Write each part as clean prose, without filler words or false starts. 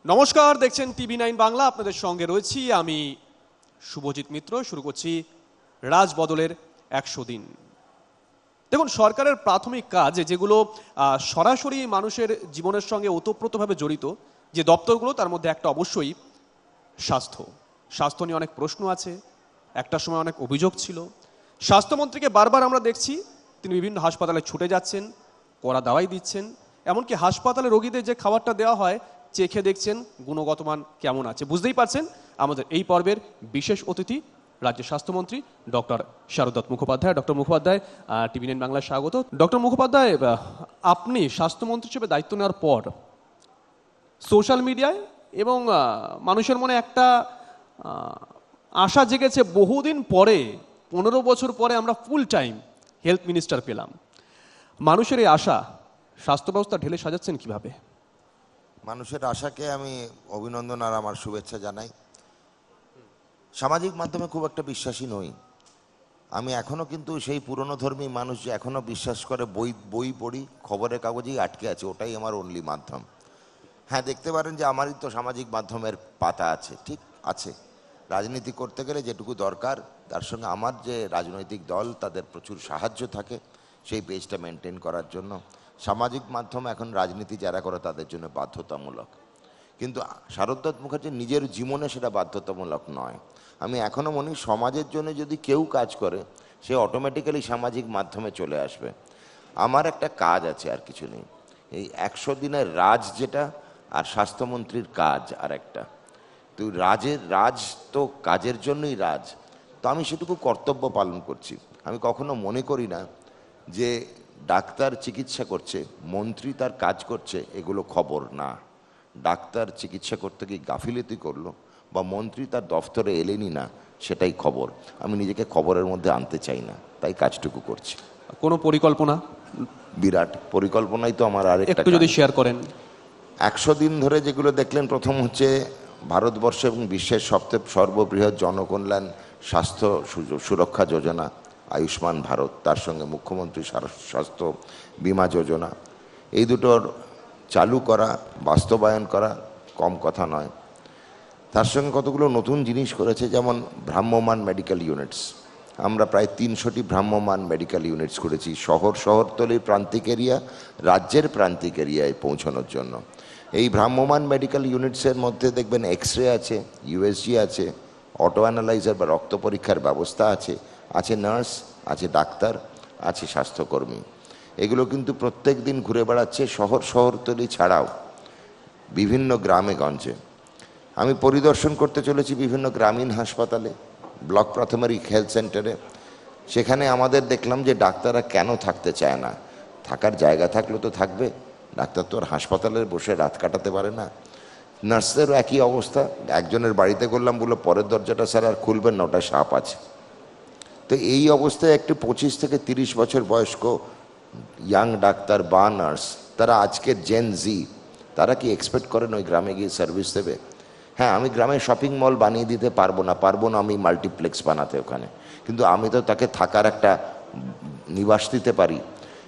নমস্কার, দেখছেন টিভি9 বাংলা। আপনাদের সঙ্গে রয়েছি আমি শুভজিৎ মিত্র। শুরু করছি রাজবদলের 100 দিন। দেখুন, সরকারের প্রাথমিক কাজ যেগুলো সরাসরি মানুষের জীবনের সঙ্গে ওতপ্রোতভাবে জড়িত যে দপ্তরগুলো, তার মধ্যে একটা অবশ্যই স্বাস্থ্য নিয়ে অনেক প্রশ্ন আছে, একটা সময় অনেক অভিযোগ ছিল। স্বাস্থ্যমন্ত্রীকে বারবার আমরা দেখছি তিনি বিভিন্ন হাসপাতালে ছুটে যাচ্ছেন, কড়া দাওয়াই দিচ্ছেন, এমনকি হাসপাতালে রোগীদের যে খাবারটা দেওয়া হয় চেখে দেখছেন গুণগত মান কেমন আছে। বুঝতেই পারছেন আমাদের এই পর্বের বিশেষ অতিথি রাজ্যের স্বাস্থ্যমন্ত্রী ডক্টর শারদ মুখোপাধ্যায়। ডক্টর মুখোপাধ্যায়, টিভি9 বাংলায় স্বাগত। ডক্টর মুখোপাধ্যায়, আপনি স্বাস্থ্যমন্ত্রী হিসেবে দায়িত্ব নেওয়ার পর সোশ্যাল মিডিয়ায় এবং মানুষের মনে একটা আশা জেগেছে, বহুদিন পরে 15 বছর পরে আমরা ফুল টাইম হেলথ মিনিস্টার পেলাম। মানুষের এই আশা স্বাস্থ্য ব্যবস্থা ঢেলে সাজাচ্ছেন কিভাবে? মানুষের আশাকে আমি অভিনন্দন আর আমার শুভেচ্ছা জানাই। সামাজিক মাধ্যমে খুব একটা বিশ্বাসী নই আমি এখনো, কিন্তু সেই পুরনো ধর্মী মানুষ যে এখনো বিশ্বাস করে বই পড়ি, খবরের কাগজেই আটকে আছে, ওটাই আমার অনলি মাধ্যম। হ্যাঁ, দেখতে পারেন যে আমারই তো সামাজিক মাধ্যমের পাতা আছে, ঠিক আছে। রাজনীতি করতে গেলে যেটুকু দরকার, তার সঙ্গে আমার যে রাজনৈতিক দল তাদের প্রচুর সাহায্য থাকে সেই পেজটা মেনটেন করার জন্য। সামাজিক মাধ্যম এখন রাজনীতি যারা করে তাদের জন্য বাধ্যতামূলক, কিন্তু শারদ মুখার্জির নিজের জীবনে সেটা বাধ্যতামূলক নয়। আমি এখনও মনে সমাজের জন্য যদি কেউ কাজ করে সে অটোমেটিক্যালি সামাজিক মাধ্যমে চলে আসবে। আমার একটা কাজ আছে, আর কিছু নেই। এই 100 দিনের রাজ যেটা, আর স্বাস্থ্যমন্ত্রীর কাজ আর একটা। তো রাজ তো কাজের জন্যই রাজ, তো আমি সেটুকু কর্তব্য পালন করছি। আমি কখনো মনে করি না যে ডাক্তার চিকিৎসা করছে, মন্ত্রী তার কাজ করছে, এগুলো খবর না। ডাক্তার চিকিৎসা করতে গিয়ে গাফিলতি করলো বা মন্ত্রী তার দফতরে এলেনই না, সেটাই খবর। আমি নিজেকে খবরের মধ্যে আনতে চাই না, তাই কাজটুকু করছি। কোনো পরিকল্পনা? বিরাট পরিকল্পনাই তো আমার। আরেকটা একটু যদি শেয়ার করেন। 100 দিন ধরে যেগুলো দেখলেন, প্রথম হচ্ছে ভারতবর্ষ এবং বিশ্বের সর্ববৃহৎ জনকল্যাণ স্বাস্থ্য সুরক্ষা যোজনা আয়ুষ্মান ভারত, তার সঙ্গে মুখ্যমন্ত্রী স্বাস্থ্য বিমা যোজনা, এই দুটোর চালু করা, বাস্তবায়ন করা কম কথা নয়। তার সঙ্গে কতগুলো নতুন জিনিস করেছে, যেমন ভ্রাম্যমাণ মেডিকেল ইউনিটস। আমরা প্রায় 300টি ভ্রাম্যমাণ মেডিকেল ইউনিটস করেছি শহরতলির প্রান্তিক এরিয়া, রাজ্যের প্রান্তিক এরিয়ায় পৌঁছানোর জন্য। এই ভ্রাম্যমাণ মেডিকেল ইউনিটসের মধ্যে দেখবেন এক্স রে আছে, ইউএসজি আছে, অটো অ্যানালাইজার বা রক্ত পরীক্ষার ব্যবস্থা আছে নার্স, আছে ডাক্তার, আছে স্বাস্থ্যকর্মী। এগুলো কিন্তু প্রত্যেক দিন ঘুরে বেড়াচ্ছে শহরতলি ছাড়াও বিভিন্ন গ্রামে গঞ্জে। আমি পরিদর্শন করতে চলেছি বিভিন্ন গ্রামীণ হাসপাতালে, ব্লক প্রাথমিক হেলথ সেন্টারে। সেখানে আমাদের দেখলাম যে ডাক্তাররা কেন থাকতে চায় না। থাকার জায়গা থাকলে তো থাকবে, ডাক্তার তো আর হাসপাতালে বসে রাত কাটাতে পারে না। নার্সদেরও একই অবস্থা। একজনের বাড়িতে করলাম, বললো পরের দরজাটা স্যার আর খুলবেন না, ওটা সাপ আছে। তো এই অবস্থায় একটি 25 থেকে 30 বছর বয়স্ক ইয়াং ডাক্তার বা নার্স, তারা আজকের জেন জি, তারা কি এক্সপেক্ট করেন ওই গ্রামে গিয়ে সার্ভিস দেবে? হ্যাঁ, আমি গ্রামে শপিং মল বানিয়ে দিতে পারবো না আমি মাল্টিপ্লেক্স বানাতে ওখানে, কিন্তু আমি তো তাকে থাকার একটা নিবাস দিতে পারি।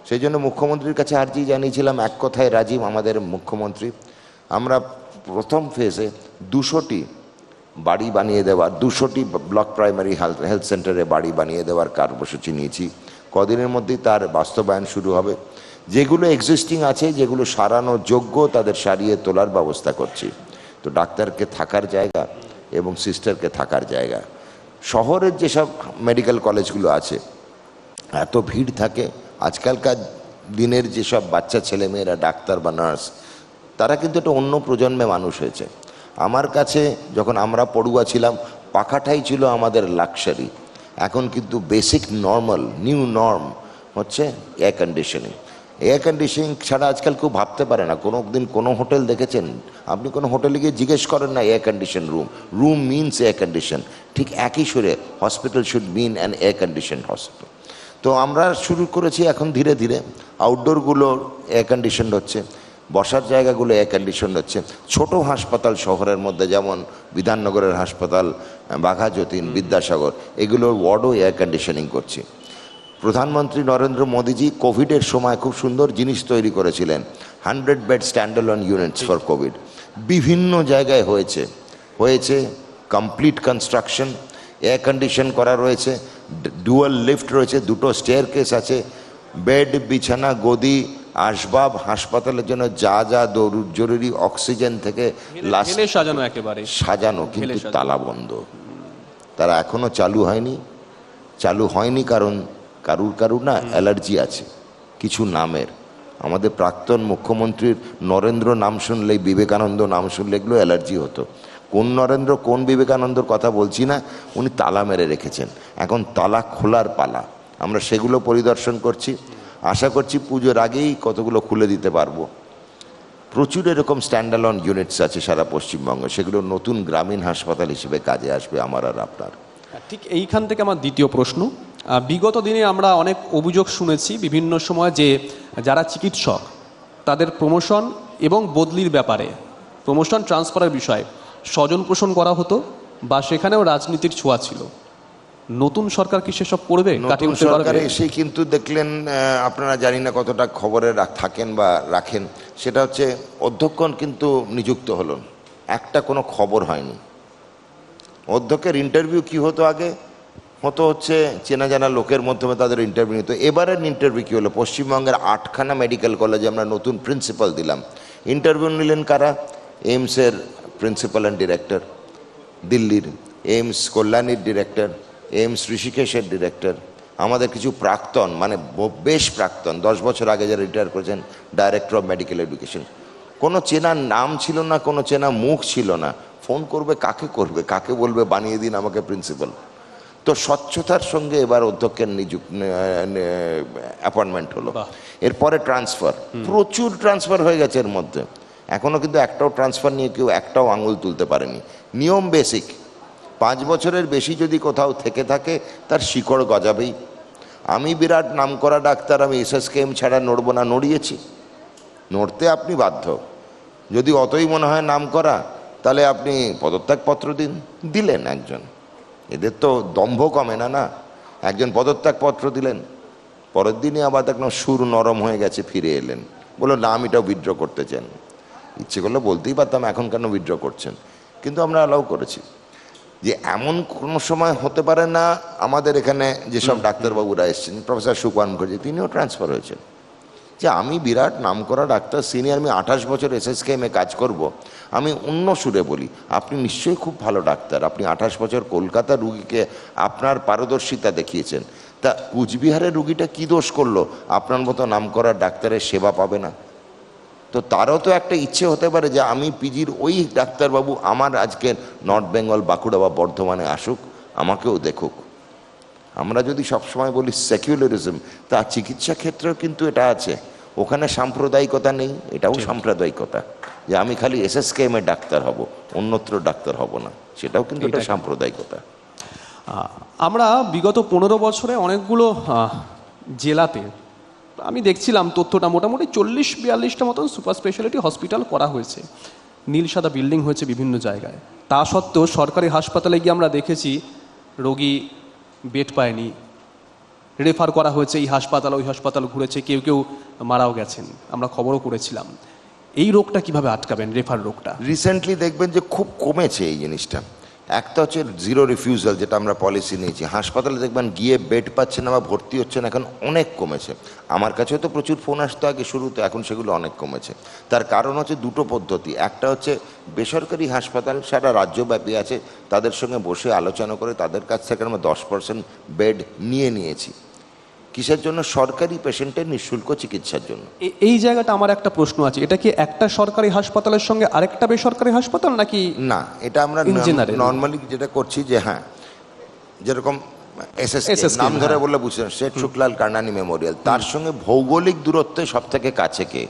সেই জন্য মুখ্যমন্ত্রীর কাছে আর্জি জানিয়েছিলাম, এক কথায় রাজি আমাদের মুখ্যমন্ত্রী। আমরা প্রথম ফেজে 200টি বাড়ি বানিয়ে দেওয়ার, 200টি ব্লক প্রাইমারি হেলথ সেন্টারে বাড়ি বানিয়ে দেওয়ার কর্মসূচি নিয়েছি। কদিনের মধ্যেই তার বাস্তবায়ন শুরু হবে। যেগুলো এক্সিস্টিং আছে, যেগুলো সারানোর যোগ্য, তাদের সারিয়ে তোলার ব্যবস্থা করছি। তো ডাক্তারকে থাকার জায়গা এবং সিস্টারকে থাকার জায়গা। শহরের যেসব মেডিকেল কলেজগুলো আছে, এত ভিড় থাকে। আজকালকার দিনের যেসব বাচ্চা ছেলেমেয়েরা ডাক্তার বা নার্স, তারা কিন্তু একটা অন্য প্রজন্মে মানুষ হয়েছে। আমার কাছে যখন আমরা পড়ুয়া ছিলাম, পাখাটাই ছিল আমাদের লাক্সারি। এখন কিন্তু বেসিক নর্মাল নিউ নর্ম হচ্ছে এয়ার কন্ডিশনিং। এয়ার কন্ডিশনিং ছাড়া আজকাল কেউ ভাবতে পারে না। কোনো দিন কোনো হোটেল দেখেছেন? আপনি কোনো হোটেলে গিয়ে জিজ্ঞেস করেন না air condition room means air condition. ঠিক একই সুরে hospital should mean an air condition hospital. তো আমরা শুরু করেছি এখন ধীরে ধীরে আউটডোরগুলো এয়ার কন্ডিশন হচ্ছে, বসার জায়গাগুলো এয়ার কন্ডিশন হচ্ছে। ছোট হাসপাতাল শহরের মধ্যে, যেমন বিধাননগরের হাসপাতাল, বাঘা যতীন, বিদ্যাসাগর, এগুলোর ওয়ার্ডও এয়ার কন্ডিশনিং করছি। প্রধানমন্ত্রী নরেন্দ্র মোদীজি কোভিডের সময় খুব সুন্দর জিনিস তৈরি করেছিলেন, 100 bed standalone units for Covid. বিভিন্ন জায়গায় হয়েছে কমপ্লিট কনস্ট্রাকশন, এয়ার কন্ডিশন করা রয়েছে, ডুয়াল লিফট রয়েছে, দুটো স্টেয়ার কেস আছে, বেড, বিছানা, গদি, আসবাব, হাসপাতালের জন্য যা যা জরুরি অক্সিজেন থেকে ঢেলে সাজানো একেবারে সাজানো, কিন্তু তালা বন্ধ। তারা এখনো চালু হয়নি কারণ কারুর না অ্যালার্জি আছে কিছু নামের। আমাদের প্রাক্তন মুখ্যমন্ত্রীর নরেন্দ্র নাম শুনলেই, বিবেকানন্দ নাম শুনলে এগুলো অ্যালার্জি হতো। কোন নরেন্দ্র কোন বিবেকানন্দর কথা বলছি না, উনি তালা মেরে রেখেছেন। এখন তালা খোলার পালা, আমরা সেগুলো পরিদর্শন করছি। আশা করছি পুজোর আগেই কতগুলো খুলে দিতে পারবো। প্রচুর এরকম স্ট্যান্ডালন ইউনিটস আছে সারা পশ্চিমবঙ্গে, সেগুলো নতুন গ্রামীণ হাসপাতাল হিসেবে কাজে আসবে আমার আর আপনার। ঠিক এইখান থেকে আমার দ্বিতীয় প্রশ্ন, বিগত দিনে আমরা অনেক অভিযোগ শুনেছি বিভিন্ন সময় যে যারা চিকিৎসক তাদের প্রমোশন এবং বদলির ব্যাপারে, প্রমোশন ট্রান্সফারের বিষয়ে স্বজন পোষণ করা হতো বা সেখানেও রাজনীতির ছোঁয়া ছিল। নতুন সরকার কি সেসব করবে? নতুন সরকারে এসে কিন্তু দেখলেন, আপনারা জানি না কতটা খবরে থাকেন বা রাখেন, সেটা হচ্ছে অধ্যক্ষণ কিন্তু নিযুক্ত হলেন, একটা কোনো খবর হয়নি। অধ্যক্ষের ইন্টারভিউ কি হতো আগে, হচ্ছে চেনা জানা লোকের মাধ্যমে তাদের ইন্টারভিউ নিত। এবারের ইন্টারভিউ কী হলো, পশ্চিমবঙ্গের 8খানা মেডিকেল কলেজে আমরা নতুন প্রিন্সিপাল দিলাম। ইন্টারভিউ নিলেন কারা? এইমসের প্রিন্সিপাল অ্যান্ড ডিরেক্টর, দিল্লির এইমস কল্যাণীর ডিরেক্টর, এইমস ঋষিকেশের ডিরেক্টর, আমাদের কিছু প্রাক্তন, মানে বেশ প্রাক্তন, 10 বছর আগে যারা রিটায়ার করেছেন, ডাইরেক্টর অফ মেডিকেল এডুকেশন। কোনো চেনা নাম ছিল না, কোনো চেনা মুখ ছিল না। ফোন করবে কাকে বলবে বানিয়ে দিন আমাকে প্রিন্সিপাল। তো স্বচ্ছতার সঙ্গে এবার অধ্যক্ষের অ্যাপয়েন্টমেন্ট হলো। এরপরে ট্রান্সফার, প্রচুর ট্রান্সফার হয়ে গেছে এর মধ্যে। এখনও কিন্তু একটাও ট্রান্সফার নিয়ে কেউ একটাও আঙুল তুলতে পারেনি। নিয়ম বেসিক, 5 বছরের বেশি যদি কোথাও থেকে থাকে তার শিকড় গজাবেই। আমি বিরাট নামকরা ডাক্তার, আমি এসএসকেএম ছাড়া নড়ব না, নড়িয়েছি। নড়তে আপনি বাধ্য। যদি অতই মনে হয় নাম করা, তাহলে আপনি পদত্যাগপত্র দিলেন একজন। এদের তো দম্ভ কমে না। একজন পদত্যাগপত্র দিলেন, পরের দিনই আবার দেখলাম সুর নরম হয়ে গেছে, ফিরে এলেন, বললো না আমি এটাও উইথড্র করতে চান। ইচ্ছে করলে বলতেই পারতাম এখন কেন উইথড্র করছেন, কিন্তু আমরা অ্যালাউ করেছি। যে এমন কোনো সময় হতে পারে না। আমাদের এখানে যেসব ডাক্তারবাবুরা এসেছেন, প্রফেসর সুকান মুখার্জি, তিনিও ট্রান্সফার হয়েছেন। যে আমি বিরাট নামকরা ডাক্তার, সিনিয়র, আমি 28 বছর এসএসকেএমে কাজ করব, আমি অন্য সুরে বলি, আপনি নিশ্চয়ই খুব ভালো ডাক্তার, আপনি 28 বছর কলকাতা রুগীকে আপনার পারদর্শিতা দেখিয়েছেন, তা কুচবিহারের রুগীটা কী দোষ করলো আপনার মতো নামকরা ডাক্তারের সেবা পাবে না? তো তারও তো একটা ইচ্ছে হতে পারে যে আমি পিজির ওই ডাক্তারবাবু আমার আজকে নর্থ বেঙ্গল, বাঁকুড়া বা বর্ধমানে আসুক, আমাকেও দেখুক। আমরা যদি সবসময় বলি সেকুলারিজম, তা চিকিৎসা ক্ষেত্রেও কিন্তু এটা আছে। ওখানে সাম্প্রদায়িকতা নেই, এটাও সাম্প্রদায়িকতা, যে আমি খালি এসএসকেএম এর ডাক্তার হব, অন্যত্র ডাক্তার হব না, সেটাও কিন্তু এটা সাম্প্রদায়িকতা। আমরা বিগত 15 বছরে অনেকগুলো জেলাতে আমি দেখছিলাম তথ্যটা, মোটামুটি 40-42টা মতন সুপার স্পেশালিটি হসপিটাল করা হয়েছে, নীল সাদা বিল্ডিং হয়েছে বিভিন্ন জায়গায়। তা সত্ত্বেও সরকারি হাসপাতালে গিয়ে আমরা দেখেছি রোগী বেড পায়নি, রেফার করা হয়েছে এই হাসপাতাল ওই হাসপাতাল ঘুরেছে, কেউ কেউ মারাও গেছেন, আমরা খবরও করেছিলাম। এই রোগটা কিভাবে আটকাবেন, রেফার রোগটা? রিসেন্টলি দেখবেন যে খুব কমেছে এই জিনিসটা। একটা হচ্ছে জিরো রিফিউজাল, যেটা আমরা পলিসি নিয়েছি। হাসপাতালে দেখবেন গিয়ে বেড পাচ্ছেন না বা ভর্তি হচ্ছেন, এখন অনেক কমেছে। আমার কাছেও তো প্রচুর ফোন আসতো আগে শুরুতে, এখন সেগুলো অনেক কমেছে। তার কারণ হচ্ছে দুটো পদ্ধতি। একটা হচ্ছে বেসরকারি হাসপাতাল সারা রাজ্যব্যাপী আছে, তাদের সঙ্গে বসে আলোচনা করে তাদের কাছ থেকে আমরা 10% বেড নিয়েছি। কিসের জন্য? সরকারি পেশেন্টের নিঃশুল্ক চিকিৎসার জন্য। এই জায়গাটা আমার একটা প্রশ্ন আছে, এটা কি একটা সরকারি হাসপাতালের সঙ্গে আরেকটা বেসরকারি হাসপাতাল নাকি? না, এটা আমরা নর্মালি যেটা করছি যে, হ্যাঁ, যেরকম এসএসকেএম নাম ধরে বললে বুঝছেন, শেঠ শুক্লাল কার্নানি মেমোরিয়াল, তার সঙ্গে ভৌগোলিক দূরত্বে সব থেকে কাছে কে?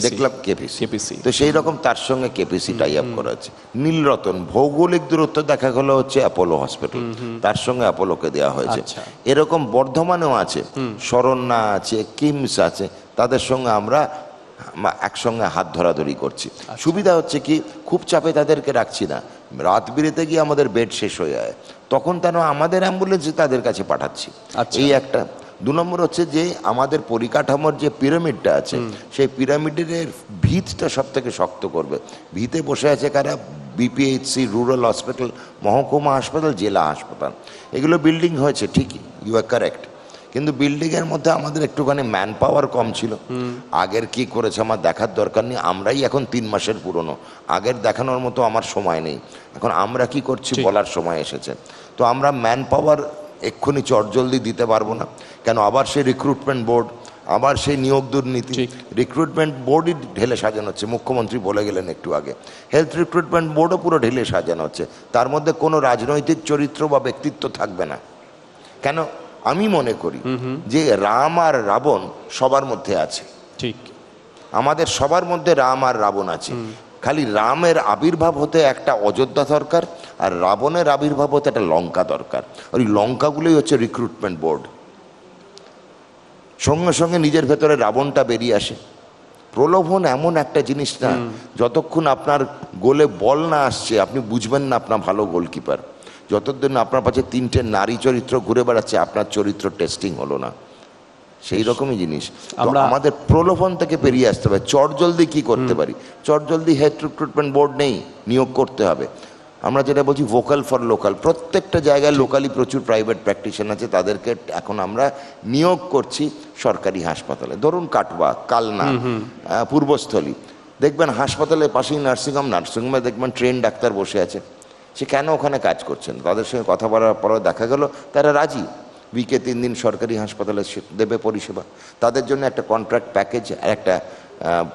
দেখলাম কেপিসি। তো সেই রকম তার সঙ্গে কেপিসি টাই আপ করা আছে। নীলরতন ভৌগোলিক দূরত্ব দেখা গেল হচ্ছে অ্যাপোলো হসপিটাল, তার সঙ্গে অ্যাপোলোকে দেওয়া হয়েছে। এরকম বর্ধমানেও আছে, শরণ্যা আছে, কিমস আছে, তাদের সঙ্গে আমরা একসঙ্গে হাত ধরাধরি করছি। সুবিধা হচ্ছে কি, খুব চাপে তাদেরকে রাখছি না। রাত বিরেতে গিয়ে আমাদের বেড শেষ হয়ে যায়, তখন তারা আমাদের অ্যাম্বুলেন্সে তাদের কাছে পাঠাচ্ছি। এই একটা। দু নম্বর হচ্ছে যে আমাদের পরিকাঠামোর যে পিরামিডটা আছে সেই পিরামিডের ভিতটা সব থেকে শক্ত করবে। ভিতে বসে আছে কারা? বিপিএইচসি, রুরাল হসপিটাল, মহকুমা হাসপাতাল, জেলা হাসপাতাল। এগুলো বিল্ডিং হয়েছে ঠিকই, ইউ আর কারেক্ট, কিন্তু বিল্ডিংয়ের মধ্যে আমাদের একটুখানি ম্যান পাওয়ার কম ছিল। আগের কি করেছে আমার দেখার দরকার নেই, আমরাই এখন 3 মাসের পুরনো, আগের দেখানোর মতো আমার সময় নেই, এখন আমরা কি করছি বলার সময় এসেছে। তো আমরা ম্যান পাওয়ার এক্ষুনি চটজলদি দিতে পারবো না, কেন আবার সেই রিক্রুটমেন্ট বোর্ড, আবার সেই নিয়োগ দুর্নীতি, রিক্রুটমেন্ট বোর্ডই ঢেলে সাজানো হচ্ছে, মুখ্যমন্ত্রী বলে গেলেন একটু আগে, হেলথ রিক্রুটমেন্ট বোর্ডও পুরো ঢেলে সাজানো হচ্ছে, তার মধ্যে কোনো রাজনৈতিক চরিত্র বা ব্যক্তিত্ব থাকবে না। কেন? আমি মনে করি যে রাম আর রাবণ সবার মধ্যে আছে, ঠিক, আমাদের সবার মধ্যে রাম আর রাবণ আছে, খালি রামের আবির্ভাব হতে একটা অযোধ্যা দরকার, আর রাবণের আবির্ভাব হতে একটা লঙ্কা দরকার। ওই লঙ্কাগুলোই হচ্ছে রিক্রুটমেন্ট বোর্ড। সঙ্গে সঙ্গে নিজের ভেতরে রাবণটা বেরিয়ে আসে। প্রলোভন এমন একটা জিনিস না, যতক্ষণ আপনার গোলে বল না আসছে আপনি বুঝবেন না আপনার ভালো গোলকিপার। যতদিন আপনার পাশে 3টে নারী চরিত্র ঘুরে বেড়াচ্ছে আপনার চরিত্র টেস্টিং হলো না, সেই রকমই জিনিস। আমাদের প্রলোভন থেকে বেরিয়ে আসতে হবে। চটজলদি কি করতে পারি? চটজলদি হেলথ রিক্রুটমেন্ট বোর্ড নেই, নিয়োগ করতে হবে। আমরা যেটা বলছি ভোকাল ফর লোকাল, প্রত্যেকটা জায়গায় লোকালি প্রচুর প্রাইভেট প্র্যাকটিশন আছে, তাদেরকে এখন আমরা নিয়োগ করছি সরকারি হাসপাতালে। ধরুন কাটবা, কালনা, পূর্বস্থলী, দেখবেন হাসপাতালের পাশেই নার্সিংহোম, নার্সিংহোমে দেখবেন ট্রেন ডাক্তার বসে আছে। সে কেন ওখানে কাজ করছেন? তাদের সঙ্গে কথা বলার পরে দেখা গেল তারা রাজি, উইকে 3 দিন সরকারি হাসপাতালে দেবে পরিষেবা। তাদের জন্য একটা কন্ট্রাক্ট প্যাকেজ আর একটা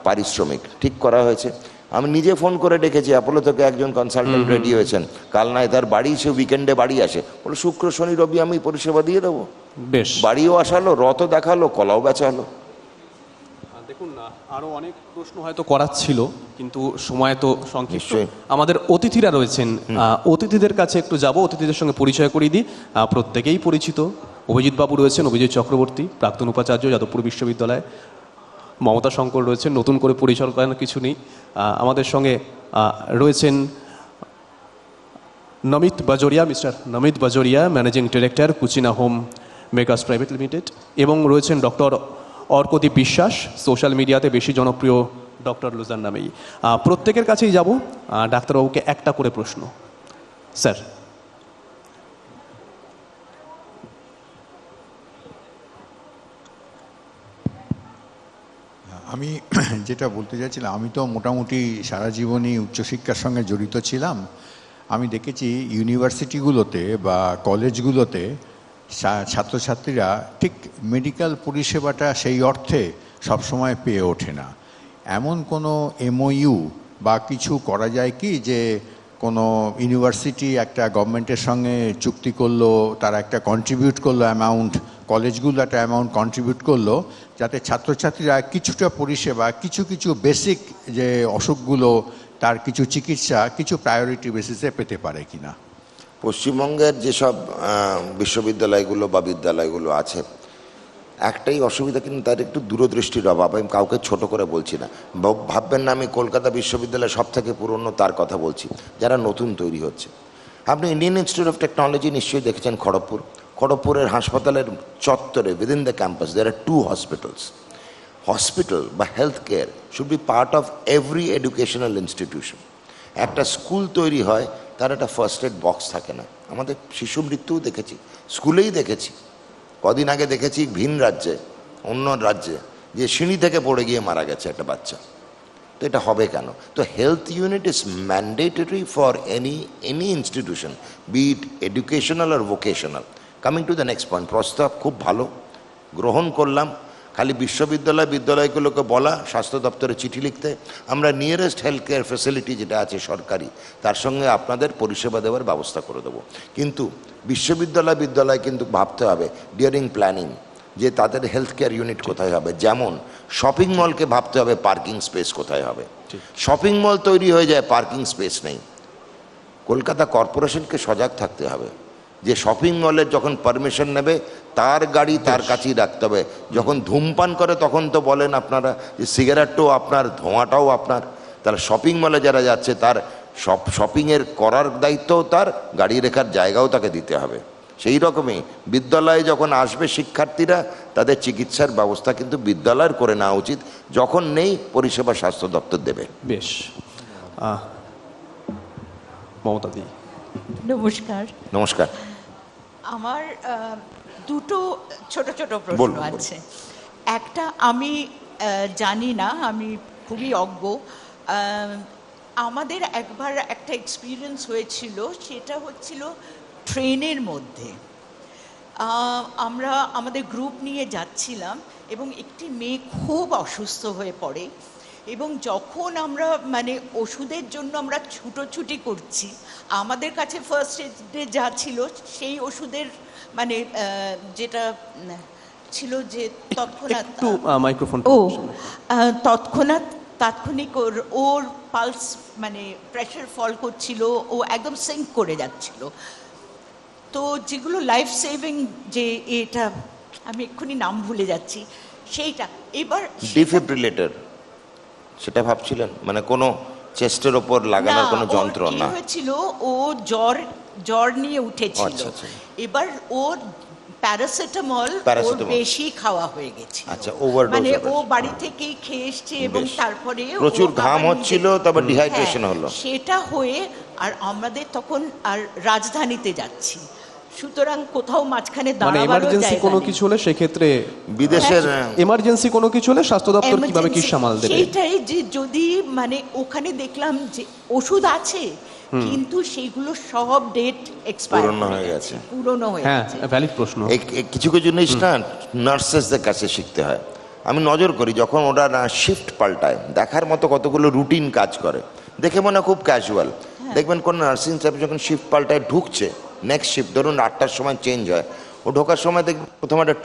পারিশ্রমিক ঠিক করা হয়েছে। আমি নিজে ফোন করে ডেকেছি, অ্যাপোলো থেকে একজন কনসালটেন্ট রেডি হয়েছেন, কালনায় তার বাড়ি, সে উইকেন্ডে বাড়ি আসে, বলে শুক্র শনি রবি আমি পরিষেবা দিয়ে দেবো। বেশ, বাড়িও আসালো, রথও দেখালো, কলাও বেচা হলো। দেখুন না, আরো অনেক প্রশ্ন হয়তো করার ছিল, কিন্তু সময় তো সংক্ষিপ্ত। নিশ্চয়ই। আমাদের অতিথিরা রয়েছেন, অতিথিদের কাছে একটু যাব, অতিথিদের সঙ্গে পরিচয় করিয়ে দিই। প্রত্যেকেই পরিচিত। অভিজিৎ বাবু রয়েছেন, অভিজিৎ চক্রবর্তী, প্রাক্তন উপাচার্য, যাদবপুর বিশ্ববিদ্যালয়। মমতা শঙ্কর রয়েছেন, নতুন করে পরিচয় করানোর কিছু নেই। আমাদের সঙ্গে রয়েছেন Namit Bajoria, mister Namit Bajoria, managing director, Cucina Home Makers Private Limited, এবং রয়েছেন ডক্টর অর্কদীপ বিশ্বাস, সোশ্যাল মিডিয়াতে বেশি জনপ্রিয় ডক্টর লুজার নামেই। প্রত্যেকের কাছেই যাব, ডাক্তারবাবুকে একটা করে প্রশ্ন। স্যার, আমি যেটা বলতে চাইছিলাম, আমি তো মোটামুটি সারা জীবনই উচ্চশিক্ষার সঙ্গে জড়িত ছিলাম। আমি দেখেছি ইউনিভার্সিটিগুলোতে বা কলেজগুলোতে ছাত্রছাত্রীরা ঠিক মেডিকেল পরিষেবাটা সেই অর্থে সবসময় পেয়ে ওঠে না। এমন কোনো এমওইউ বা কিছু করা যায় কি, যে কোনো ইউনিভার্সিটি একটা গভর্নমেন্টের সঙ্গে চুক্তি করলো, তারা একটা কন্ট্রিবিউট করলো অ্যামাউন্ট, কলেজগুলো একটা অ্যামাউন্ট কন্ট্রিবিউট করলো, যাতে ছাত্রছাত্রীরা কিছুটা পরিষেবা, কিছু বেসিক যে অসুখগুলো তার কিছু চিকিৎসা কিছু প্রায়োরিটি বেসিসে পেতে পারে কিনা? পশ্চিমবঙ্গের যেসব বিশ্ববিদ্যালয়গুলো বা বিদ্যালয়গুলো আছে, একটাই অসুবিধা, কিন্তু তার একটু দূরদৃষ্টির অভাব। আমি কাউকে ছোট করে বলছি না, ভাববেন না আমি কলকাতা বিশ্ববিদ্যালয় সব থেকে পুরনো তার কথা বলছি, যারা নতুন তৈরি হচ্ছে। আপনি ইন্ডিয়ান ইনস্টিটিউট অফ টেকনোলজি নিশ্চয়ই দেখেছেন, খড়গপুর, খড়গপুরের হাসপাতালের চত্বরে within the campus there are 2 hospitals. Hospital বা health care should be part of every educational institution. একটা স্কুল তৈরি হয়, তার একটা ফার্স্ট এড বক্স থাকে না। আমাদের শিশু মৃত্যুও দেখেছি, স্কুলেই দেখেছি। কদিন আগে দেখেছি ভিন রাজ্যে, অন্য রাজ্যে, যে সিঁড়ি থেকে পড়ে গিয়ে মারা গেছে একটা বাচ্চা। তো এটা হবে কেন? তো health unit is mandatory for any institution, be it educational আর vocational. Coming to the next point, প্রস্তাব খুব ভালো, গ্রহণ করলাম। খালি বিদ্যালয়গুলোকে বলা, স্বাস্থ্য দপ্তরে চিঠি লিখতে, আমরা নিয়ারেস্ট হেলথ কেয়ার ফ্যাসিলিটি যেটা আছে সরকারি, তার সঙ্গে আপনাদের পরিষেবা দেওয়ার ব্যবস্থা করে দেবো। কিন্তু বিদ্যালয় কিন্তু ভাবতে হবে ডিউরিং প্ল্যানিং যে তাদের হেলথ কেয়ার ইউনিট কোথায় হবে। যেমন শপিং মলকে ভাবতে হবে পার্কিং স্পেস কোথায় হবে। শপিং মল তৈরি হয়ে যায়, পার্কিং স্পেস নেই। কলকাতা কর্পোরেশনকে সজাগ থাকতে হবে যে শপিং মলের যখন পারমিশন নেবে তার গাড়ি তার কাছেই রাখতে হবে। যখন ধূমপান করে তখন তো বলেন আপনারা যে সিগারেটটাও আপনার, ধোঁয়াটাও আপনার। তাহলে শপিং মলে যারা যাচ্ছে তার শপিংয়ের করার দায়িত্বও তার, গাড়ি রেখার জায়গাও তাকে দিতে হবে। সেই রকমই বিদ্যালয়ে যখন আসবে শিক্ষার্থীরা, তাদের চিকিৎসার ব্যবস্থা কিন্তু বিদ্যালয়ের করে নেওয়া উচিত। যখন নেই, পরিষেবা স্বাস্থ্য দপ্তর দেবে। বেশ, মমতা দি। নমস্কার। নমস্কার। আমার দুটো ছোট ছোট প্রশ্ন বলুন, বলুন। আছে। একটা, আমি জানি না, আমি খুবই অজ্ঞ। আমাদের একবার একটা এক্সপিরিয়েন্স হয়েছিল, সেটা হচ্ছিল ট্রেনের মধ্যে। আমরা আমাদের গ্রুপ নিয়ে যাচ্ছিলাম এবং একটি মেয়ে খুব অসুস্থ হয়ে পড়ে, এবং যখন আমরা মানে ওষুধের জন্য আমরা ছুটোছুটি করছি, আমাদের কাছে ফার্স্ট এডে যা ছিল সেই ওষুধের মানে যেটা ছিল যে তৎক্ষণাৎ একটু মাইক্রোফোন। তাৎক্ষণিক ওর পালস মানে প্রেশার ফল করছিল, ও একদম সিঙ্ক করে যাচ্ছিল। তো যেগুলো লাইফ সেভিং, যে এটা আমি এক্ষুনি নাম ভুলে যাচ্ছি সেইটা, এবার ডিফিব্রিলেটর সেটা ভাবছিলেন, মানে কোনো চেস্টের ওপর লাগানোর কোনো যন্ত্র না? হয়েছিল, ও জ্বর নিয়ে উঠেছিল। আচ্ছা, আচ্ছা। এবার ওর প্যারাসিটামল বেশি খাওয়া হয়ে গেছে। আচ্ছা, ওভারডোজ। মানে ও বাড়ি থেকেই খেয়ে এসছে এবং তারপরে প্রচুর ঘাম হচ্ছিল, তারপর ডিহাইড্রেশন হলো। সেটা হয়ে, আর আমাদের তখন আর রাজধানীতে যাচ্ছি, সুতরাং কোথাও মাঝখানে মানে দাঁড়াবার এমার্জেন্সি কোনো কিছু হলে সেক্ষেত্রে বিদেশের এমার্জেন্সি কোনো কিছু হলে স্বাস্থ্য দপ্তর কিভাবে কি সামাল দেবে? সেইটাই, যে যদি মানে ওখানে দেখলাম যে ওষুধ আছে কিন্তু সেইগুলো সব ডেট এক্সপায়ার হয়ে গেছে, পুরনো হয়ে হ্যাঁ, গেছে। ভ্যালিড প্রশ্ন। কিছু কিছু জিনিস না নার্সেসদের কাছে শিখতে হয়। আমি নজর করি যখন ওরা না শিফট পাল্টায়, দেখার মতো কতগুলো রুটিন কাজ করে, দেখে মনে খুব ক্যাজুয়াল। দেখবেন কোন নার্সিং স্টাফ যখন শিফট পাল্টায় ঢুকছে, নেক্সট শিফট ধরুন 8টার সময় চেঞ্জ হয়, ও ঢোকার সময় দেখবেন প্রথমে একটা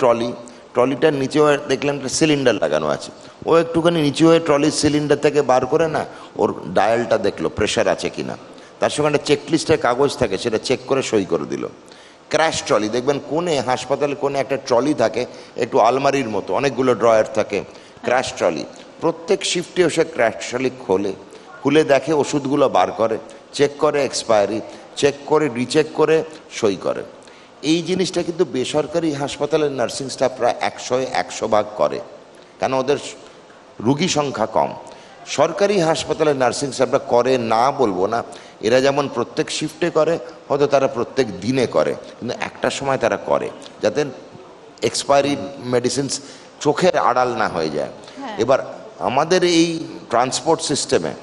ট্রলিটার নিচেও দেখলাম একটা সিলিন্ডার লাগানো আছে, ও একটুখানি নিচু হয়ে ট্রলির সিলিন্ডার থেকে বার করে না ওর ডায়ালটা দেখলো প্রেশার আছে কিনা, তার সঙ্গে একটা চেকলিস্টের কাগজ থাকে, সেটা চেক করে সই করে দিল। ক্র্যাশ ট্রলি দেখবেন কোণে, হাসপাতালে কোণে একটা ট্রলি থাকে, একটু আলমারির মতো, অনেকগুলো ড্রয়ার থাকে, ক্র্যাশ ট্রলি। প্রত্যেক শিফটেও সে ক্র্যাশ ট্রলি খুলে দেখে, ওষুধগুলো বার করে, চেক করে এক্সপায়ারি, চেক করে রিচেক করে সই করে। এই জিনিসটা কিন্তু বেসরকারি হাসপাতালের নার্সিং স্টাফরা 100 করে, কেন ওদের রুগী সংখ্যা কম। সরকারি হাসপাতালের নার্সিং স্টাফরা করে না বলবো না, এরা যেমন প্রত্যেক শিফটে করে, হয়তো তারা প্রত্যেক দিনে করে, কিন্তু একটা সময় তারা করে যাতে এক্সপায়ারি মেডিসিনস চোখের আড়াল না হয়ে যায়। এবার আমাদের এই ট্রান্সপোর্ট সিস্টেমে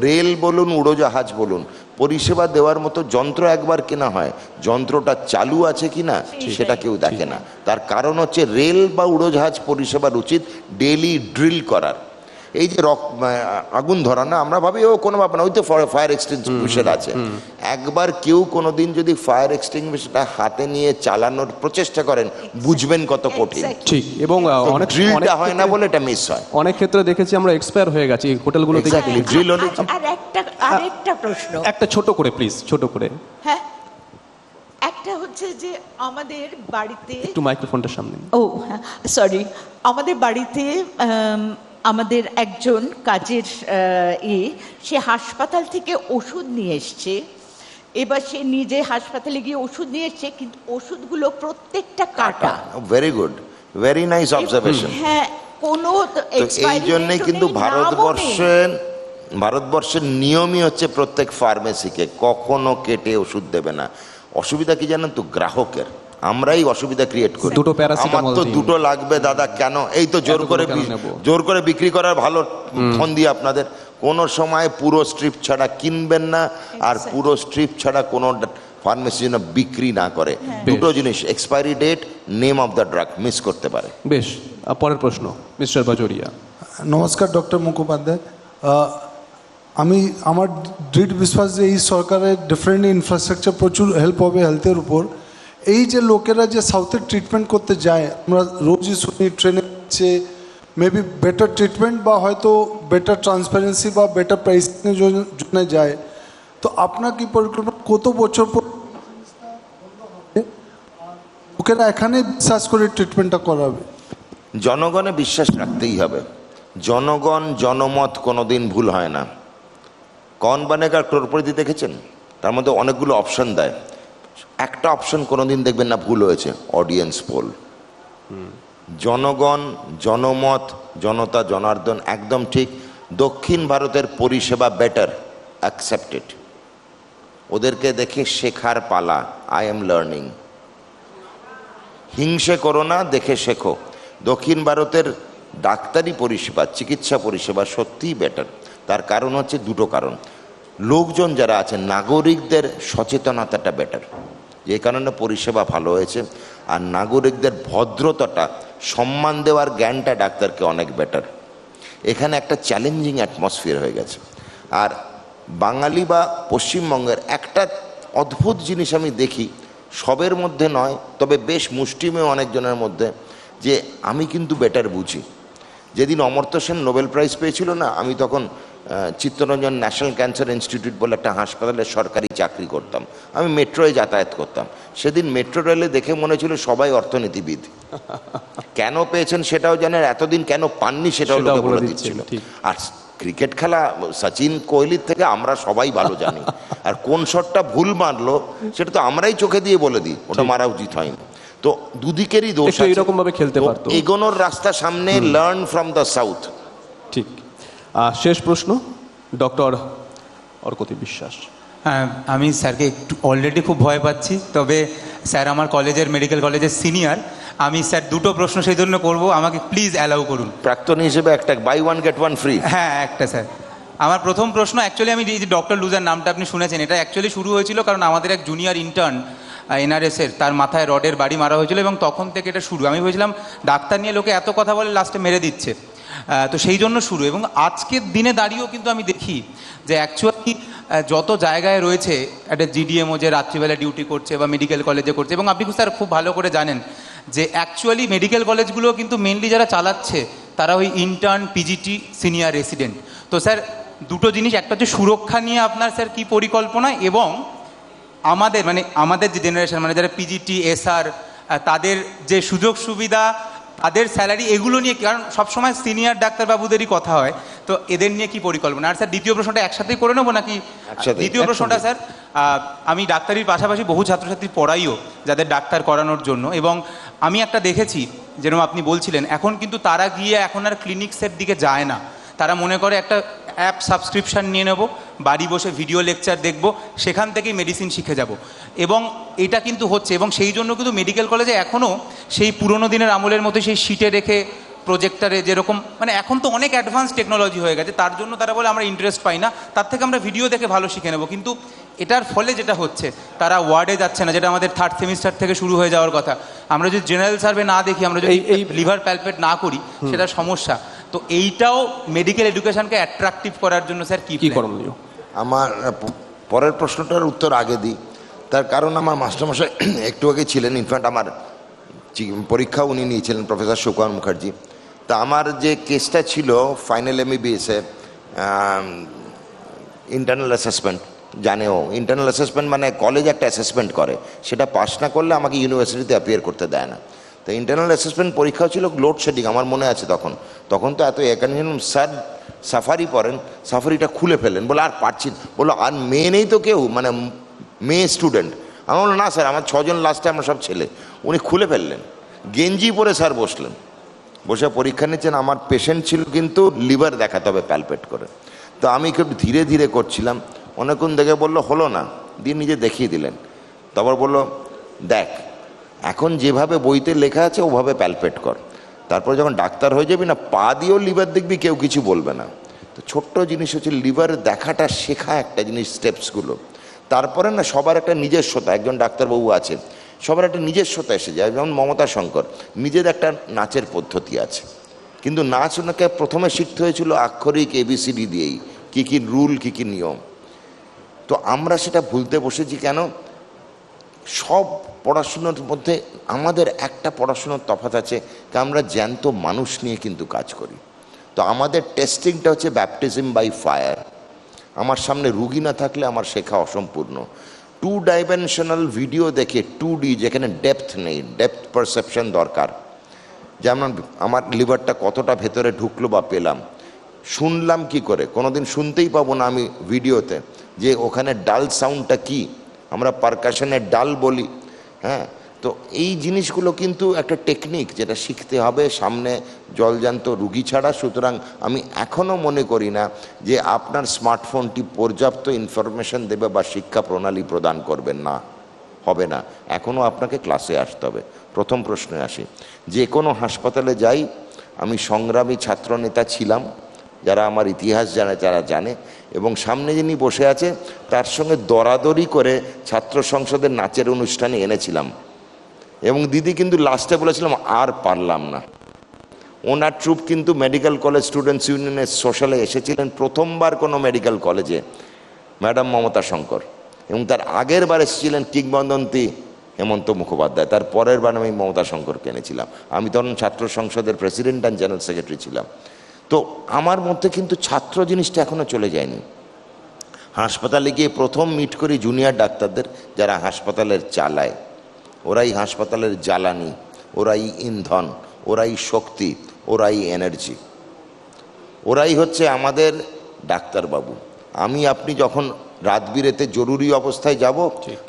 রেল বলুন, উড়োজাহাজ বলুন, পরিষেবা দেওয়ার মতো যন্ত্র একবার কেনা হয়, যন্ত্রটা চালু আছে কি না সেটা কেউ দেখে না। তার কারণ হচ্ছে রেল বা উড়োজাহাজ পরিষেবার উচিত ডেইলি ড্রিল করার। এই যে আগুন ধরা না, আমরা ভাবি ও কোনো ব্যাপার না, ওই তো ফায়ার এক্সটিংগুইশার আছে। একবার কেউ কোনোদিন যদি ফায়ার এক্সটিংগুইশারটা হাতে নিয়ে চালানোর প্রচেষ্টা করেন, বুঝবেন কত কঠিন। ঠিক, এবং অনেক ড্রিলটা হয় না বলে এটা মিস হয়। অনেক ক্ষেত্রে দেখেছি আমরা এক্সপায়ার হয়ে গেছি হোটেলগুলোতে। ড্রিল হলে আরেকটা প্রশ্ন, একটা ছোট করে প্লিজ, ছোট করে। হ্যাঁ, একটা হচ্ছে যে আমাদের বাড়িতে, একটু মাইক্রোফোনটার সামনে। সরি, আমাদের বাড়িতে আমাদের একজন কাজের সে হাসপাতাল থেকে ওষুধ নিয়ে এসছে। এবার সে নিজে হাসপাতালে গিয়ে ওষুধ নিয়ে এসছে, কিন্তু ওষুধগুলো প্রত্যেকটা কাটা। Very good, very nice observation. হ্যাঁ, কোনো এই জন্যই কিন্তু ভারতবর্ষের নিয়মই হচ্ছে প্রত্যেক ফার্মেসিকে কখনো কেটে ওষুধ দেবে না। অসুবিধা কি জানেন তো, গ্রাহকের। আমরাই অসুবিধা ক্রিয়েট করি। দুটো প্যারাসিটামল, আমার তো দুটো লাগবে দাদা, কেন? এই তো জোর করে বিক্রি করার ভালো ফোন দিয়ে আপনাদের। কোনো সময় পুরো স্ট্রিপ ছাড়া কিনবেন না, আর পুরো স্ট্রিপ ছাড়া কোনো ফার্মেসি যেন বিক্রি না করে। দুটো জিনিস, expiry date, name of the drug miss করতে পারে। বেশ, পরের প্রশ্ন মিস্টার বাজোরিয়া। নমস্কার ডক্টর মুখোপাধ্যায়। আমার দৃঢ় বিশ্বাস যে এই সরকারের ডিফারেন্ট ইনফ্রাস্ট্রাকচার প্রচুর হেল্প হবে হেলথের উপর। এই যে লোকেরা যে সাউথে ট্রিটমেন্ট করতে যায়, আমরা রোজই শুনি ট্রেনে হচ্ছে মেবি বেটার ট্রিটমেন্ট বা হয়তো বেটার ট্রান্সপারেন্সি বা বেটার প্রাইসিংয়ের জন্য যায়। তো আপনার কি পরিকল্পনা, কত বছর পর লোকেরা এখানে বিশ্বাস করে ট্রিটমেন্টটা করাবে? জনগণে বিশ্বাস রাখতেই হবে। জনমত কোনোদিন ভুল হয় না। কৌন বনেগা ক্রোরপতি দেখেছেন? তার মধ্যে অনেকগুলো অপশন দেয়। একটা অপশন কোনোদিন দেখবেন না ভুল হয়েছে, অডিয়েন্স পোল। জনগণ, জনমত, জনতা জনার্দন একদম ঠিক, দক্ষিণ ভারতের পরিষেবা বেটার, অ্যাকসেপ্টেড। ওদেরকে দেখে শেখার পালা, আই এম লার্নিং। হিংসে করো না, দেখে শেখো। দক্ষিণ ভারতের ডাক্তারি পরিষেবা, চিকিৎসা পরিষেবা সত্যিই বেটার। তার কারণ হচ্ছে দুটো কারণ। লোকজন যারা আছেন, নাগরিকদের সচেতনতাটা বেটার, যে কারণে পরিষেবা ভালো হয়েছে। আর নাগরিকদের ভদ্রতাটা, সম্মান দেওয়ার জ্ঞানটা ডাক্তারকে অনেক বেটার। এখানে একটা চ্যালেঞ্জিং অ্যাটমসফিয়ার হয়ে গেছে। আর বাঙালি বা পশ্চিমবঙ্গের একটা অদ্ভুত জিনিস আমি দেখি, সবের মধ্যে নয় তবে বেশ মুষ্টিমেয় অনেকজনের মধ্যে, যে আমি কিন্তু বেটার বুঝি। যেদিন অমর্ত্য সেন নোবেল প্রাইজ পেয়েছিল না, আমি তখন চিত্তরঞ্জন ন্যাশনাল ক্যান্সার ইনস্টিটিউট বলে একটা হাসপাতালে সরকারি চাকরি করতাম, আমি মেট্রোয় যাতায়াত করতাম। সেদিন মেট্রো রেলে দেখে মনে ছিল সবাই অর্থনীতিবিদ। কেন পেয়েছেন সেটাও জানেন, এতদিন কেন পাননি সেটাও লোকে বলে দিচ্ছিল। আর ক্রিকেট খেলা সচিন কোহলির থেকে আমরা সবাই ভালো জানি, আর কোন শটটা ভুল মারলো সেটা তো আমরাই চোখে দিয়ে বলে দিই ওটা মারা উচিত হয়নি। তো দুদিকেরই দোষ আছে, এরকম ভাবে খেলতে পারতো। এগোনোর রাস্তা সামনে, লার্ন ফ্রম দ্য সাউথ। ঠিক। শেষ প্রশ্ন, ডক্টর অর্কতি বিশ্বাস। হ্যাঁ, আমি স্যারকে একটু অলরেডি খুব ভয় পাচ্ছি, তবে স্যার আমার কলেজের, মেডিকেল কলেজের সিনিয়র। আমি স্যার দুটো প্রশ্ন সেই জন্য করবো, আমাকে প্লিজ অ্যালাউ করুন। প্রাক্তন হিসেবে একটা buy one get one free. হ্যাঁ, একটা স্যার। আমার প্রথম প্রশ্ন, অ্যাকচুয়ালি আমি এই যে ডক্টর লুজার নামটা আপনি শুনেছেন, এটা অ্যাকচুয়ালি শুরু হয়েছিল কারণ আমাদের এক জুনিয়র ইন্টার্ন এনআরএসের, তার মাথায় রডের বাড়ি মারা হয়েছিল এবং তখন থেকে এটা শুরু। আমি ভেবেছিলাম ডাক্তার নিয়ে লোকে এত কথা বলে লাস্টে মেরে দিচ্ছে, তো সেই জন্য শুরু। এবং আজকের দিনে দাঁড়িয়েও কিন্তু আমি দেখি যে অ্যাকচুয়ালি যত জায়গায় রয়েছে একটা জিডিএমও যে রাত্রিবেলা ডিউটি করছে বা মেডিকেল কলেজে করছে, এবং আপনি স্যার খুব ভালো করে জানেন যে অ্যাকচুয়ালি মেডিকেল কলেজগুলো কিন্তু মেনলি যারা চালাচ্ছে তারা ওই ইন্টার্ন, পিজিটি, সিনিয়র রেসিডেন্ট। তো স্যার দুটো জিনিস, একটা হচ্ছে সুরক্ষা নিয়ে আপনার স্যার কী পরিকল্পনা, এবং আমাদের যে জেনারেশন মানে যারা পিজিটি, এসআর, তাদের যে সুযোগ সুবিধা, তাদের স্যালারি, এগুলো নিয়ে, কারণ সবসময় সিনিয়র ডাক্তারবাবুদেরই কথা হয়, তো এদের নিয়ে কি পরিকল্পনা? আর স্যার দ্বিতীয় প্রশ্নটা একসাথেই করে নেবো নাকি? দ্বিতীয় প্রশ্নটা স্যার, আমি ডাক্তারির পাশাপাশি বহু ছাত্রছাত্রী পড়াইও যাদের ডাক্তার করানোর জন্য, এবং আমি একটা দেখেছি যেরকম আপনি বলছিলেন, এখন কিন্তু তারা গিয়ে এখন আর ক্লিনিক্সের দিকে যায় না। তারা মনে করে একটা অ্যাপ সাবস্ক্রিপশান নিয়ে নেব, বাড়ি বসে ভিডিও লেকচার দেখব, সেখান থেকেই মেডিসিন শিখে যাব। এবং এটা কিন্তু হচ্ছে, এবং সেই জন্য কিন্তু মেডিকেল কলেজে এখনও সেই পুরনো দিনের আমলের মতো সেই শিটে রেখে প্রজেক্টারে যেরকম, মানে এখন তো অনেক অ্যাডভান্স টেকনোলজি হয়ে গেছে, তার জন্য তারা বলে আমরা ইন্টারেস্ট পাই না, তার থেকে আমরা ভিডিও দেখে ভালো শিখে নেব। কিন্তু এটার ফলে যেটা হচ্ছে, তারা ওয়ার্ডে যাচ্ছে না, যেটা আমাদের থার্ড সেমিস্টার থেকে শুরু হয়ে যাওয়ার কথা। আমরা যদি জেনারেল সার্ভে না দেখি, আমরা যদি এই লিভার প্যালপেট না করি, সেটা সমস্যা। তো এইটাও মেডিকেল এডুকেশনকে অ্যাট্রাকটিভ করার জন্য স্যার কী করণীয়? আমার পরের প্রশ্নটার উত্তর আগে দিই। তার কারণ আমার মাস্টারমশাই একটু আগে ছিলেন, ইনফ্যাক্ট আমার পরীক্ষা উনি নিয়েছিলেন, প্রফেসর সুকুমার মুখার্জি। তা আমার যে কেসটা ছিল ফাইনাল এমবিবিএসে, ইন্টারনাল অ্যাসেসমেন্ট, জানেও ইন্টারনাল অ্যাসেসমেন্ট মানে কলেজ একটা অ্যাসেসমেন্ট করে, সেটা পাস না করলে আমাকে ইউনিভার্সিটিতে অ্যাপিয়ার করতে দেয় না। তো ইন্টারনাল অ্যাসেসমেন্ট পরীক্ষা ছিল লোডশেডিং, আমার মনে আছে তখন তো এত একান্ন স্যার সাফারি পড়েন, সাফারিটা খুলে ফেলেন, বলে আর পারছি, বললো আর মেয়ে নেই তো কেউ, মানে মেয়ে স্টুডেন্ট। আমি বললো না স্যার, আমার 6 জন লাস্টে আমরা সব ছেলে। উনি খুলে ফেললেন, গেঞ্জি পরে স্যার বসলেন, বসে পরীক্ষা নিচ্ছেন। আমার পেশেন্ট ছিল কিন্তু লিভার দেখাতে হবে প্যালপেট করে। তো আমি খুব ধীরে ধীরে করছিলাম, অনেকক্ষণ দেখে বললো হলো না, দিয়ে নিজে দেখিয়ে দিলেন। তারপর বললো দেখ, এখন যেভাবে বইতে লেখা আছে ওভাবে প্যালপেট কর, তারপর যখন ডাক্তার হয়ে যাবি না, পা দিয়েও লিভার দেখবি, কেউ কিছু বলবে না। তো ছোট্ট জিনিস হচ্ছে লিভার দেখাটা শেখা, একটা জিনিস স্টেপসগুলো। তারপরে না সবার একটা নিজস্বতা, একজন ডাক্তারবাবু আছে, সবার একটা নিজস্বতা এসে যায়। যেমন মমতা শঙ্কর, নিজের একটা নাচের পদ্ধতি আছে, কিন্তু নাচ ওনাকে প্রথমে শিখতে হয়েছিল আক্ষরিক ABCD দিয়েই, কী কী রুল, কী কী নিয়ম। তো আমরা সেটা ভুলতে বসেছি কেন? সব পড়াশুনোর মধ্যে আমাদের একটা পড়াশুনোর তফাৎ আছে, আমরা জ্যান্ত মানুষ নিয়ে কিন্তু কাজ করি। তো আমাদের টেস্টিংটা হচ্ছে ব্যাপটিজম বাই ফায়ার। আমার সামনে রুগী না থাকলে আমার শেখা অসম্পূর্ণ। 2 ডাইমেনশনাল ভিডিও দেখে 2D, যেখানে ডেপথ নেই, ডেপথ পারসেপশন দরকার। যেমন আমার লিভারটা কতটা ভেতরে ঢুকলো বা পেলাম, শুনলাম কি করে, কোনোদিন শুনতেই পাবো না আমি ভিডিওতে যে ওখানে ডাল সাউন্ডটা কি, আমরা পারকাশনের ডাল বলি। হ্যাঁ, তো এই জিনিসগুলো কিন্তু একটা টেকনিক যেটা শিখতে হবে সামনে জলজান্ত রুগী ছাড়া। সুতরাং আমি এখনও মনে করি না যে আপনার স্মার্টফোনটি পর্যাপ্ত ইনফরমেশন দেবে বা শিক্ষা প্রণালী প্রদান করবেন, না, হবে না। এখনও আপনাকে ক্লাসে আসতে হবে। প্রথম প্রশ্নে আসি, যে কোনো হাসপাতালে যাই, আমি সংগ্রামী ছাত্রনেতা ছিলাম, যারা আমার ইতিহাস জানে তারা জানে, এবং সামনে যিনি বসে আছে তার সঙ্গে দরাদরি করে ছাত্র সংসদের নাচের অনুষ্ঠানে এনেছিলাম, এবং দিদি কিন্তু লাস্টে বলেছিলাম আর পারলাম না। ওনার ট্রুপ কিন্তু মেডিকেল কলেজ স্টুডেন্টস ইউনিয়নের সোশ্যালে এসেছিলেন প্রথমবার কোনো মেডিকেল কলেজে, ম্যাডাম মমতা শঙ্কর, এবং তার আগের বার এসেছিলেন কিংবদন্তি হেমন্ত মুখোপাধ্যায়, তার পরের বার আমি মমতা শঙ্করকে এনেছিলাম। আমি তখন ছাত্র সংসদের প্রেসিডেন্ট অ্যান্ড জেনারেল সেক্রেটারি ছিলাম। তো আমার মধ্যে কিন্তু ছাত্র জিনিসটা এখনও চলে যায়নি। হাসপাতালে গিয়ে প্রথম মিট করি জুনিয়র ডাক্তারদের, যারা হাসপাতালের চালায়। ওরাই হাসপাতালের জ্বালানি, ওরাই ইন্ধন, ওরাই শক্তি, ওরাই এনার্জি, ওরাই হচ্ছে আমাদের ডাক্তারবাবু। আমি আপনি যখন রাত বিরেতে জরুরি অবস্থায় যাব,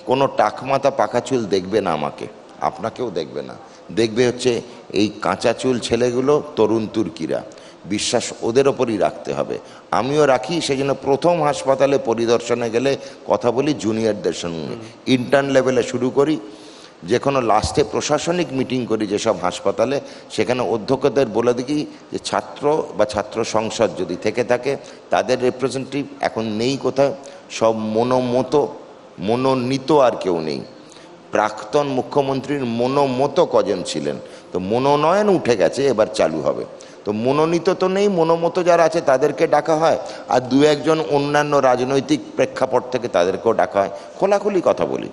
কোনো টাকমাথা পাকা চুল দেখবে না আমাকে, আপনাকেও দেখবে না, দেখবে হচ্ছে এই কাঁচা চুল ছেলেগুলো, তরুণ তুর্কিরা। বিশ্বাস ওদের ওপরই রাখতে হবে। আমিও রাখি, সেই জন্য প্রথম হাসপাতালে পরিদর্শনে গেলে কথা বলি জুনিয়রদের সঙ্গে, ইন্টার্ন লেভেলে শুরু করি। যে কোনো লাস্টে প্রশাসনিক মিটিং করি যেসব হাসপাতালে, সেখানে অধ্যক্ষদের বলে দিই যে ছাত্র বা ছাত্র সংসদ যদি থেকে থাকে, তাদের রিপ্রেজেন্টেটিভ এখন নেই কোথায়, সব মনোনীত আর কেউ নেই। প্রাক্তন মুখ্যমন্ত্রীর মনোমত কজন ছিলেন, তো মনোনয়ন উঠে গেছে, এবার চালু হবে। তো মনোনীত তো নেই, মনোমত যারা আছে তাদেরকে ডাকা হয়, আর দু একজন অন্যান্য রাজনৈতিক প্রেক্ষাপট থেকে তাদেরকেও ডাকা হয়। খোলাখুলি কথা বলি,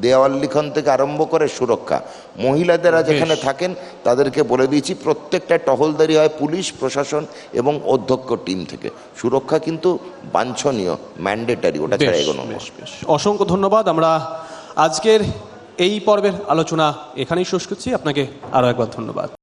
দেওয়াল লিখন থেকে আরম্ভ করে সুরক্ষা, মহিলাদেরা যেখানে থাকেন তাদেরকে বলে দিয়েছি প্রত্যেকটা টহলদারি হয় পুলিশ প্রশাসন এবং অধ্যক্ষ টিম থেকে। সুরক্ষা কিন্তু বাঞ্ছনীয়, ম্যান্ডেটারি, ওটা ছাড়া এগোনো। অসংখ্য ধন্যবাদ। আমরা আজকের এই পর্বের আলোচনা এখানেই শেষ করছি। আপনাকে আরও একবার ধন্যবাদ।